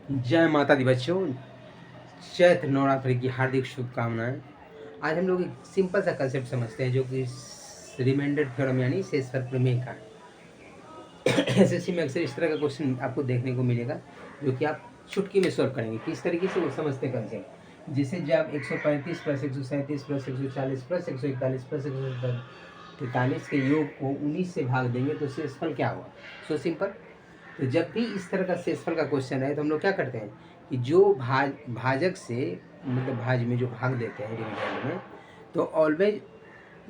जय माता दी बच्चों, चैत्र नवरात्रि की हार्दिक शुभकामनाएं। आज हम लोग एक सिंपल सा कंसेप्ट समझते हैं जो कि रिमाइंडर थ्योरम यानी शेषफल प्रमेय का है। एसएससी में अक्सर इस तरह का क्वेश्चन आपको देखने को मिलेगा जो कि आप चुटकी में सॉल्व करेंगे। किस तरीके से वो समझते हैं कंसेप्ट, जैसे जब 135 प्लस 137 प्लस 140 प्लस 141 प्लस 143 के योग को 19 से भाग देंगे तो शेषफल क्या होगा। So simple. तो जब भी इस तरह का शेषफल का क्वेश्चन है तो हम लोग क्या करते हैं कि जो भाजक से मतलब भाज में जो भाग देते हैं रिमाइंडर में, तो ऑलवेज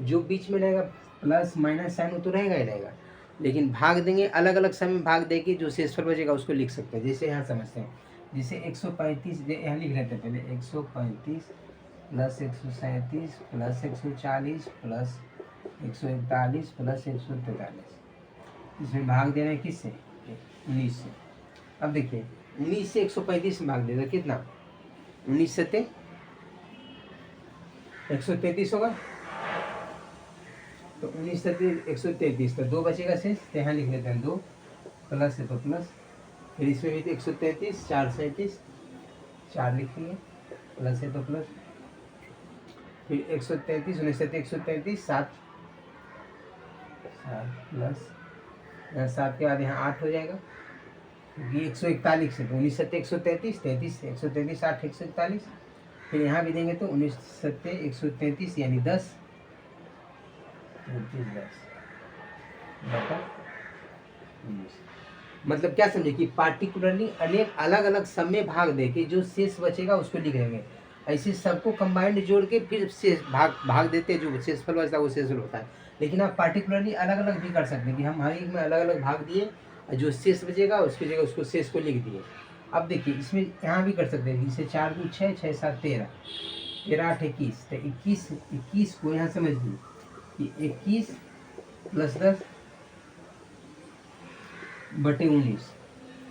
जो बीच में रहेगा प्लस माइनस साइन वो तो रहेगा ही रहेगा, लेकिन भाग देंगे अलग अलग समय भाग देके जो शेषफल बचेगा उसको लिख सकते हैं। जैसे यहाँ समझते हैं, जैसे 135 यहाँ लिख लेते हैं पहले 135 प्लस 137 प्लस 140 प्लस 141 प्लस 143, इसमें भाग देना है किससे, 19 से। अब देखिए 19 से 135 में भाग देगा कितना, 19 सत्ते 133 होगा, तो 19 सत्ते 133, तो 2 बचेगा शेष, तो यहाँ लिख लेते हैं 2 प्लस है तो प्लस, फिर इसमें भी 133 4 37 4 लिखेंगे प्लस है तो प्लस, फिर 133 19 सत्ते 133 7 प्लस, यहाँ 7 के बाद यहाँ 8 हो जाएगा क्योंकि 141 है तो 19 सत्ते 133 33 133 8 141, फिर यहाँ भी देंगे तो 19 सत्ते 133 यानी 10 बटा 19। मतलब क्या समझे कि पार्टिकुलरली अनेक अलग अलग समय भाग दे के जो शेष बचेगा उसको लिख देंगे। ऐसे सबको कंबाइंड जोड़ के फिर शेष भाग देते हैं, जो शेषफल बचता है वो शेषफल होता है। लेकिन आप पार्टिकुलरली अलग अलग भी कर सकते हैं कि हम हर एक में अलग अलग भाग दिए, जो शेष बचेगा उसकी जगह उसको शेष को लिख दिए। अब देखिए इसमें यहाँ भी कर सकते हैं, जैसे 4 2 6 6 7 13 13 8 21, तो 21 को यहाँ समझ लीजिए कि 21 प्लस 10 बटे 19।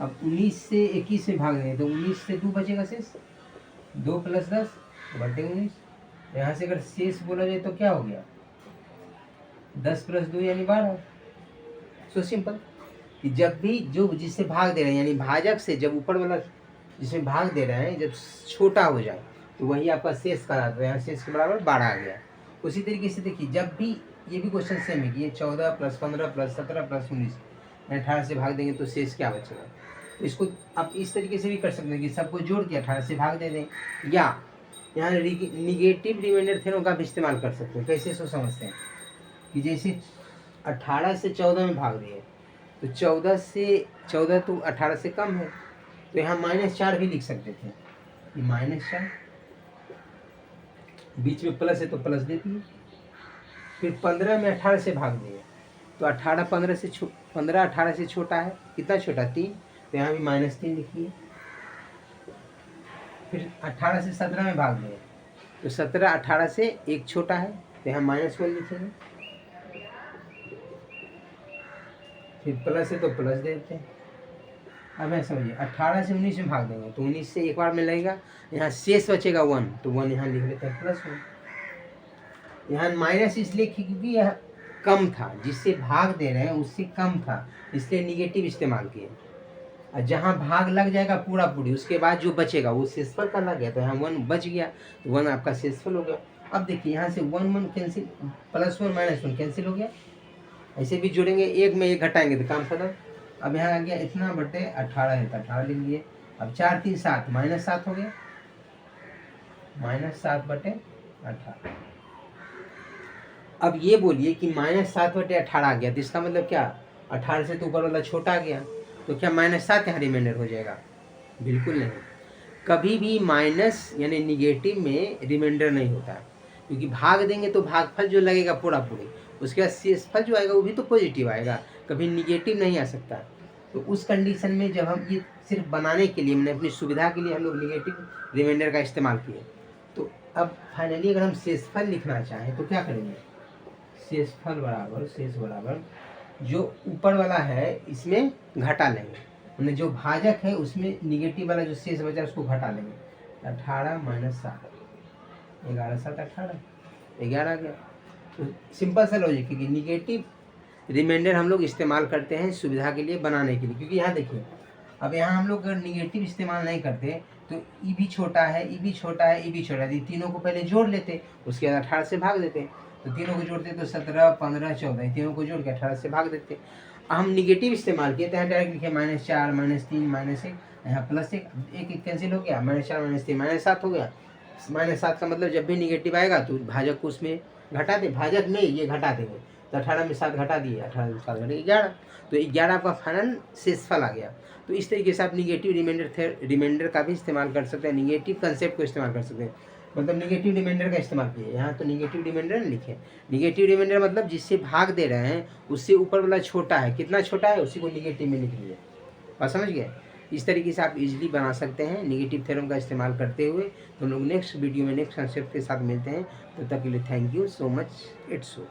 अब 19 से 21 में भाग देंगे तो 19 से 2 बचेगा शेष, 2 प्लस 10 बटे 19। यहाँ से अगर शेष बोला जाए तो क्या हो गया, 10 प्लस 2 यानी 12। सो सिंपल कि जब भी जो जिससे भाग दे रहे हैं यानी भाजक से जब ऊपर वाला जिसमें भाग दे रहे हैं जब छोटा हो जाए तो वही आपका शेष कराता है, यहाँ शेष के बराबर 12 आ गया। उसी तरीके से देखिए जब भी ये भी क्वेश्चन सेम है कि ये 14 प्लस 15 प्लस 17 प्लस 19 18 से भाग देंगे तो शेष क्या बचेगा। तो इसको आप इस तरीके से भी कर सकते हैं कि सबको जोड़ के 18 से भाग दे दें, या यहाँ निगेटिव रिमाइंडर थ्योरम का भी इस्तेमाल कर सकते हैं। कैसे इसको समझते हैं कि जैसे 18 से 14 में भाग दिए तो 14 तो 18 से कम है, तो यहाँ -4 भी लिख सकते थे कि -4, बीच में प्लस है तो प्लस दे दिए। फिर 15 में 18 से भाग दिए तो 15 18 से छोटा है, कितना छोटा 3, तो यहाँ भी -3 लिखिए। फिर 18 से 17 में भाग दिए तो 17 18 से 1 छोटा है, तो यहाँ -1 लिखेंगे। फिर प्लस है तो प्लस देते हैं। अब ऐसा समझिए 18 से 19 में भाग देंगे तो 19 से एक बार में लगेगा, यहाँ शेष बचेगा 1, तो 1 यहाँ लिख लेते हैं +1। यहाँ माइनस इसलिए क्योंकि यह कम था, जिससे भाग दे रहे हैं उससे कम था, इसलिए निगेटिव इस्तेमाल किए। और जहाँ भाग लग जाएगा पूरा पूरी उसके बाद जो बचेगा वो शेषफल का लग गया, तो यहाँ 1 बच गया, तो 1 आपका शेषफल हो गया। अब देखिए यहाँ से 1 1 कैंसिल, +1 -1 कैंसिल हो गया। ऐसे भी जोड़ेंगे, एक में एक घटाएंगे तो काम खत्म। अब यहाँ आ गया इतना बटे 18 है तो 18 लिख लिए। अब 4 3 7 -7 हो गया, -7 बटे 18। अब ये बोलिए कि -7 बटे 18 आ गया तो इसका मतलब क्या, 18 से तो ऊपर वाला छोटा आ गया, तो क्या -7 यहाँ रिमाइंडर हो जाएगा? बिल्कुल नहीं। कभी भी माइनस यानी निगेटिव में रिमाइंडर नहीं होता है, क्योंकि भाग देंगे तो भागफल जो लगेगा पूरा पूरी, उसके बाद शेषफल जो आएगा वो भी तो पॉजिटिव आएगा, कभी निगेटिव नहीं आ सकता। तो उस कंडीशन में जब हम ये सिर्फ बनाने के लिए मैंने अपनी सुविधा के लिए हम लोग निगेटिव रिमाइंडर का इस्तेमाल किए। तो अब फाइनली अगर हम शेषफल लिखना चाहें तो क्या करेंगे, शेषफल बराबर शेष बराबर जो ऊपर वाला है इसमें घटा लेंगे, मैंने जो भाजक है उसमें निगेटिव वाला जो शेष बचा उसको घटा लेंगे। 18 - 7 11 7 18 11 आ गया। तो सिंपल सा लॉजिक है कि निगेटिव रिमाइंडर हम लोग इस्तेमाल करते हैं सुविधा के लिए बनाने के लिए, क्योंकि यहाँ देखिए अब यहाँ हम लोग अगर निगेटिव इस्तेमाल नहीं करते तो ई भी छोटा है, ई भी छोटा है, ई भी छोटा है, तीनों को पहले जोड़ लेते, उसके बाद 18 से भाग देते, तो तीनों को जोड़ते तो 17, 15, 14, तीनों को जोड़ के 18 से भाग देते। हम निगेटिव इस्तेमाल किए तो यहाँ डायरेक्ट लिखे -4, -3, -1, यहाँ +1, एक कैंसिल हो गया, -4, -3, -7 हो गया। -7 का मतलब जब भी निगेटिव आएगा तो भाजक को उसमें घटा दे, भाजक में ये घटा देंगे, तो 18 में 7 घटा दिए, 18 में 7 घटे 11, तो 11 आपका फाइनल शेषफल आ गया। तो इस तरीके से आप निगेटिव रिमाइंडर का भी इस्तेमाल कर सकते हैं, निगेटिव कंसेप्ट को इस्तेमाल कर सकते हैं, मतलब निगेटिव रिमाइंडर का इस्तेमाल किए। यहाँ तो निगेटिव रिमाइंडर लिखे, निगेटिव रिमाइंडर मतलब जिससे भाग दे रहे हैं उससे ऊपर वाला छोटा है, कितना छोटा है उसी को निगेटिव में लिख लीजिए। बात समझ गए? इस तरीके से आप इजीली बना सकते हैं निगेटिव थ्योरम का इस्तेमाल करते हुए। तो हम लोग नेक्स्ट वीडियो में नेक्स्ट कंसेप्ट के साथ मिलते हैं, तो तब तक के लिए thank you so much. It's so.